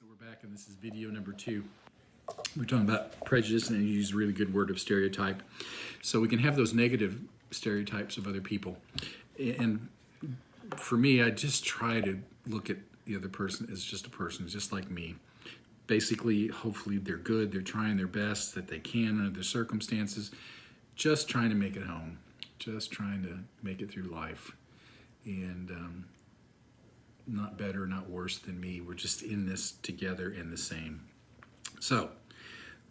So we're back, and this is video number 2. We're talking about prejudice, and you use a really good word of stereotype. So we can have those negative stereotypes of other people. And for me, I just try to look at the other person as just a person, just like me. Basically, hopefully they're good, they're trying their best that they can under the circumstances, just trying to make it home, just trying to make it through life. And not better, not worse than me. We're just in this together in the same. So,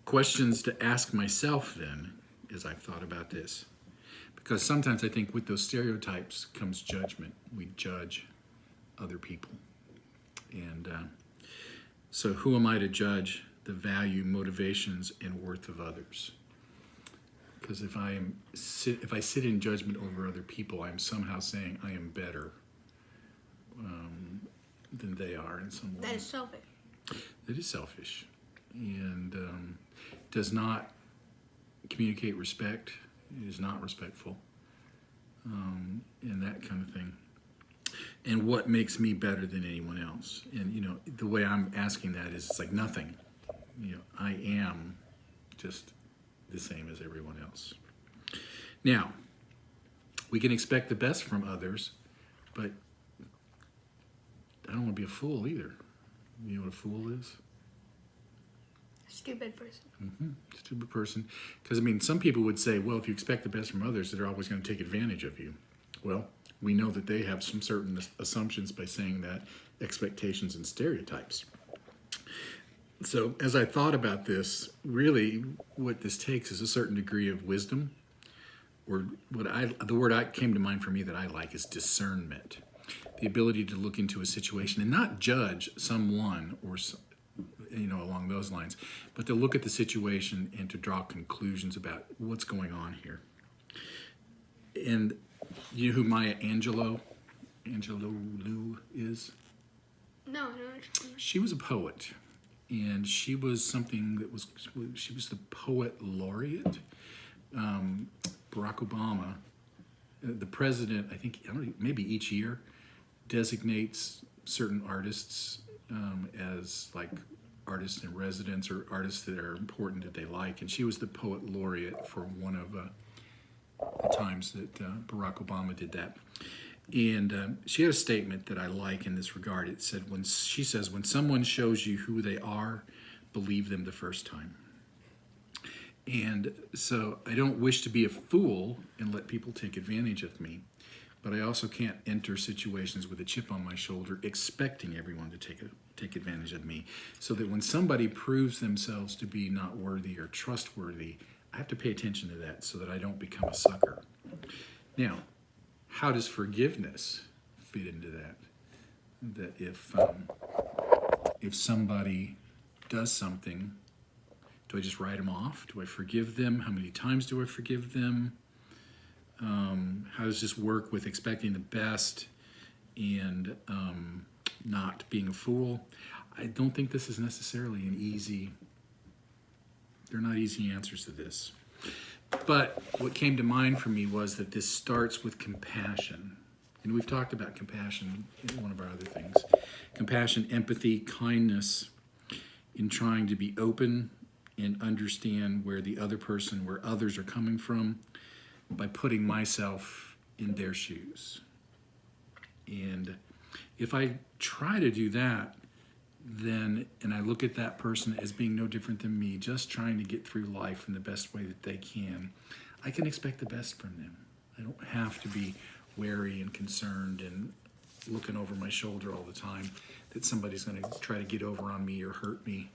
questions to ask myself then as I've thought about this. Because sometimes I think with those stereotypes comes judgment. We judge other people. And so who am I to judge the value, motivations, and worth of others? Because if I sit in judgment over other people, I'm somehow saying I am better than they are in some way. That is selfish. It is selfish, and does not communicate respect. It is not respectful, and that kind of thing. And what makes me better than anyone else? And you know, the way I'm asking that is, it's like nothing. You know, I am just the same as everyone else. Now, we can expect the best from others, but I don't want to be a fool either. You know what a fool is? Stupid person. Stupid person. Because, I mean, some people would say, well, if you expect the best from others, they're always going to take advantage of you. Well, we know that they have some certain assumptions by saying that, expectations and stereotypes. So, as I thought about this, really what this takes is a certain degree of wisdom, or the word that came to mind for me that I like is discernment. The ability to look into a situation and not judge someone or, you know, along those lines, but to look at the situation and to draw conclusions about what's going on here. And you know who Maya Angelou is? No. She was a poet, and she was something that she was the poet laureate. Barack Obama, the president, I think, maybe each year, designates certain artists as like artists in residence or artists that are important that they like. And she was the poet laureate for one of the times that Barack Obama did that. And she had a statement that I like in this regard. It said, she says, when someone shows you who they are, believe them the first time. And so I don't wish to be a fool and let people take advantage of me, but I also can't enter situations with a chip on my shoulder expecting everyone to take advantage of me. So that when somebody proves themselves to be not worthy or trustworthy, I have to pay attention to that so that I don't become a sucker. Now, how does forgiveness fit into that? That if somebody does something, do I just write them off? Do I forgive them? How many times do I forgive them? How does this work with expecting the best and not being a fool? I don't think this is necessarily they're not easy answers to this. But what came to mind for me was that this starts with compassion. And we've talked about compassion in one of our other things. Compassion, empathy, kindness, in trying to be open and understand where others are coming from by putting myself in their shoes. And if I try to do that, and I look at that person as being no different than me, just trying to get through life in the best way that they can, I can expect the best from them. I don't have to be wary and concerned and looking over my shoulder all the time that somebody's going to try to get over on me or hurt me,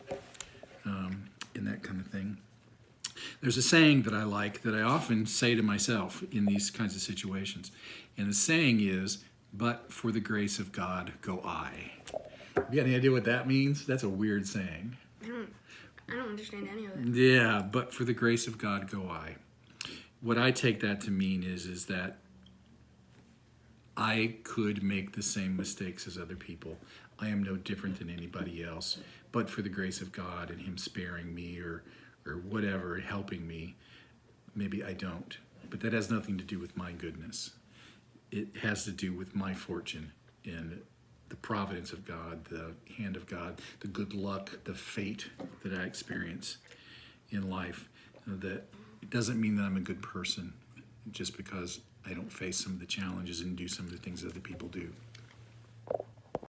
and that kind of thing. There's a saying that I like that I often say to myself in these kinds of situations. And the saying is, but for the grace of God, go I. You got any idea what that means? That's a weird saying. I don't understand any of it. Yeah, but for the grace of God, go I. What I take that to mean is that I could make the same mistakes as other people. I am no different than anybody else. But for the grace of God and Him sparing me or whatever, helping me, maybe I don't. But that has nothing to do with my goodness. It has to do with my fortune and the providence of God, the hand of God, the good luck, the fate that I experience in life. That it doesn't mean that I'm a good person just because I don't face some of the challenges and do some of the things other people do.